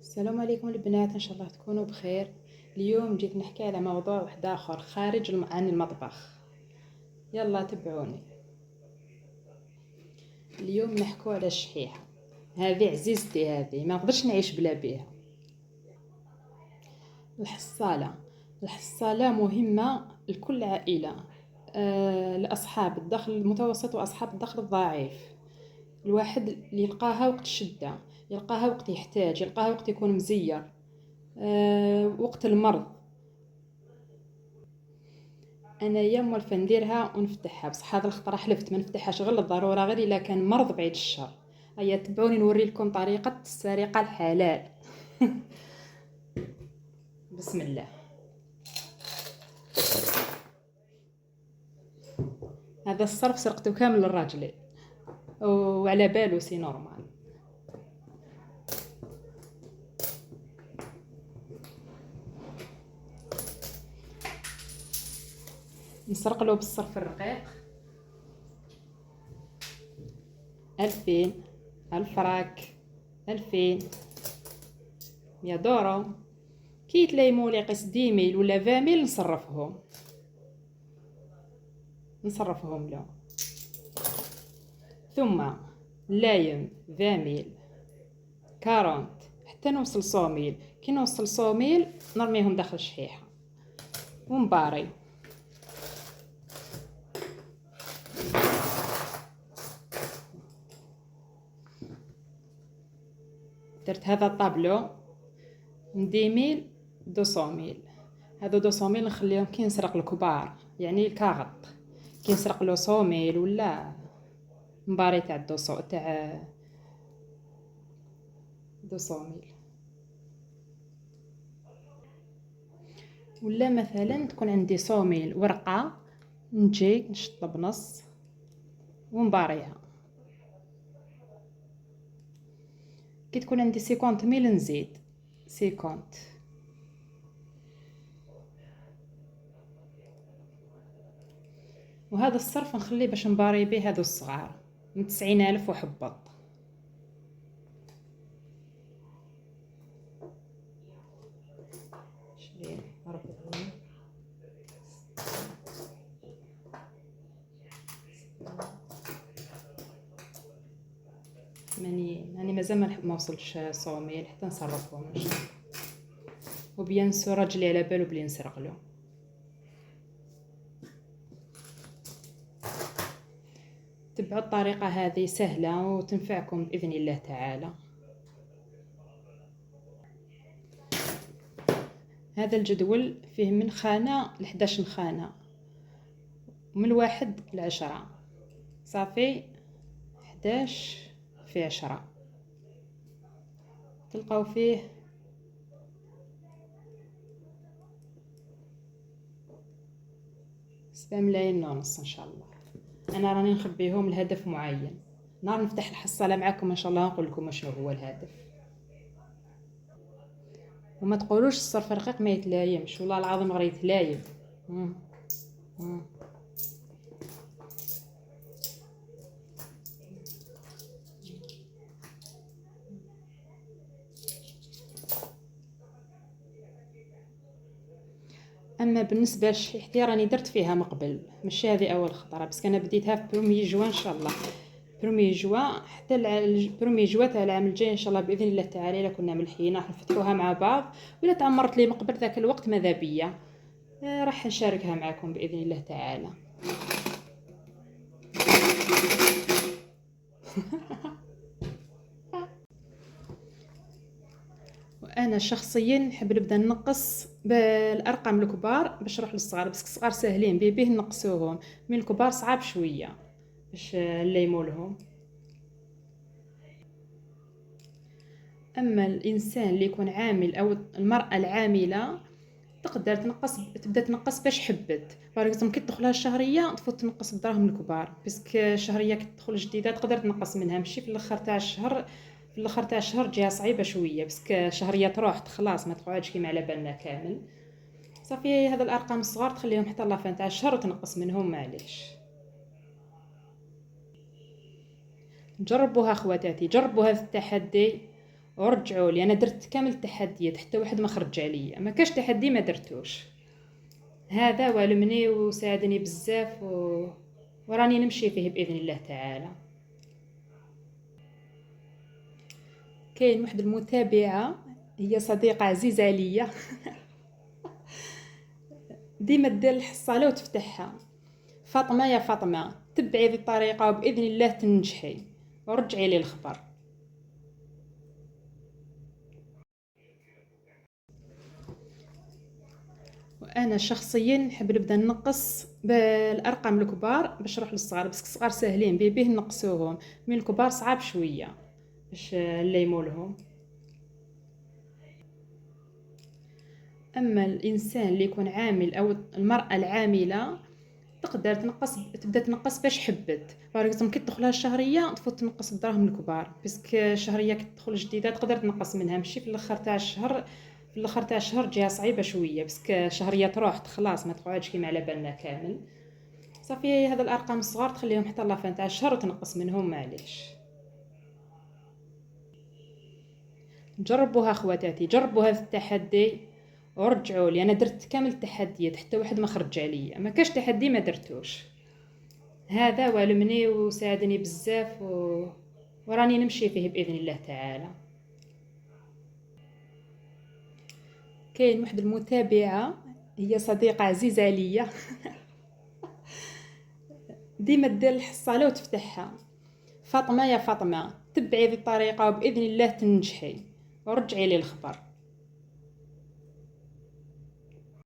السلام عليكم البنات، ان شاء الله تكونوا بخير. اليوم جيت نحكي على موضوع واحد اخر خارج عن المطبخ. يلا تبعوني. اليوم نحكوا على الشحيحه. هذه عزيزتي، هذه ما نقدرش نعيش بلا بها. الحصاله مهمه لكل عائله. لاصحاب الدخل المتوسط واصحاب الدخل الضعيف. الواحد اللي يلقاها وقت الشده، يلقاها وقت يحتاج، يلقاها وقت يكون مزير، وقت المرض. انايا موالفه نديرها ونفتحها، بصح هذا الخطره حلفت ما نفتحهاش غير للضروره، غير الا كان مرض بعيد الشر. هيا تبعوني نوري لكم طريقه السرقه الحلال. بسم الله. هذا الصرف سرقته كامل للراجلين وعلى بالو سي نورمال. نسرق له بالصرف الرقيق 2000 الفراك 2000 100 دورو. كي تلايمو لي قيس 10,000 ولا 20,000 نصرفهم له. ثم لايم 20,000 40 حتى نوصل 100,000. كي نوصل 100,000 نرميهم داخل الشحيحه ونباري. درت هذا الطابلو من 10,000 200,000. هذو 200,000 نخليهم كي نسرق الكبار، يعني الكاغط. كي نسرق له 100,000 ولا مباري تاع 200,000. ولا مثلا تكون عندي 100,000 ورقه، نجي نشط بنص ونباريها. كي تكون عندي 50,000 نزيد 50. وهذا الصرف نخليه باش نباري به هذو الصغار من 90,000 وحبط. شريه 40 يعني مازال ما وصلتش 100,000 حتى نصرفهم ان شاء الله. وبيان سو راجلي على بالو بلي نسرق له. تبعوا الطريقه هذه سهله وتنفعكم باذن الله تعالى. هذا الجدول فيه من خانه ل 11 خانه، ومن 1 ل 10 صافي 11 في 10 تلقاو فيه 7,500,000 ان شاء الله. انا راني نخبيهم لهدف معين. نهار نفتح الحصاله معكم ان شاء الله نقول لكم شنو هو الهدف. وما تقولوش الصرف الرقيق ما يتلايمش، والله العظيم غير يتلايم. اما بالنسبه لشحيحتي راني درت فيها مقبل، ماشي هذه اول خطره، بس انا بديتها في برومي جوا ان شاء الله. برومي جوا حتى برومي جوا تاع العام الجاي ان شاء الله باذن الله تعالى. الا كنا ملحين راح نفتحوها مع بعض، ولا تعمرت لي مقبل ذاك الوقت ماذا بيا راح نشاركها معكم باذن الله تعالى. وانا شخصيا نحب نبدا نقص بالارقام الكبار باش نروح للصغار، بس الصغار ساهلين بيه نقصوهم، من الكبار صعب شويه باش نليمو لهم. اما الانسان اللي يكون عامل او المراه العامله تقدر تبدا تنقص باش حبت. باركزم كي تدخلها الشهريه تفوت تنقص بالدراهم الكبار، باسكو الشهريه كي تدخل جديده تقدر تنقص منها، ماشي في الاخر تاع الشهر. في الاخر تاع الشهر جهه صعيبه شويه، باسكو الشهريه تروح خلاص ما تقعدش كيما على بالنا كامل. صافي هذا الارقام الصغار تخليهم حتى لافان تاع الشهر وتنقص منهم معليش. جربوها خواتاتي، جربوا هذا التحدي ورجعوا لي. انا درت كامل التحديات حتى واحد ما خرج عليا، ما كاش تحدي ما درتوش. هذا والمني وساعدني بزاف وراني نمشي فيه باذن الله تعالى. كاين واحد المتابعه، هي صديقه عزيزه عليا ديما دير الحصاله وتفتحها: فاطمه يا فاطمه تبعي هذه الطريقه وباذن الله تنجحي ورجعي لي الخبر. وانا شخصيا نحب نبدا نقص بالارقام الكبار باش نروح للصغار، بس الصغار ساهلين بيه نقصوهم، من الكبار صعب شويه باش نليمو لهم. اما الانسان اللي يكون عامل او المراه العامله تقدر تبدا تنقص باش حبت. باريكزومبل كي تدخلها الشهريه تفوت تنقص بالدراهم الكبار، باسكو الشهريه كي تدخل جديده تقدر تنقص منها، ماشي في الاخر تاع الشهر. في الاخر تاع الشهر جهه صعيبه شويه، باسكو الشهريه تروح خلاص ما تقعدش كيما على بالنا كامل. صافي هذا الارقام الصغار تخليهم حتى لافان تاع الشهر وتنقص منهم، معليش. جربوها خواتاتي، جربوا هذا التحدي ورجعوا لي. انا درت كامل التحديات حتى واحد ما خرج عليا، ما كاش تحدي ما درتوش. هذا والمني وساعدني بزاف وراني نمشي فيه باذن الله تعالى. كاين واحد المتابعه، هي صديقه عزيزه عليا ديما دير الحصاله وتفتحها: فاطمه يا فاطمه تبعي هذه الطريقه وباذن الله تنجحي ورجعي لي الخبر.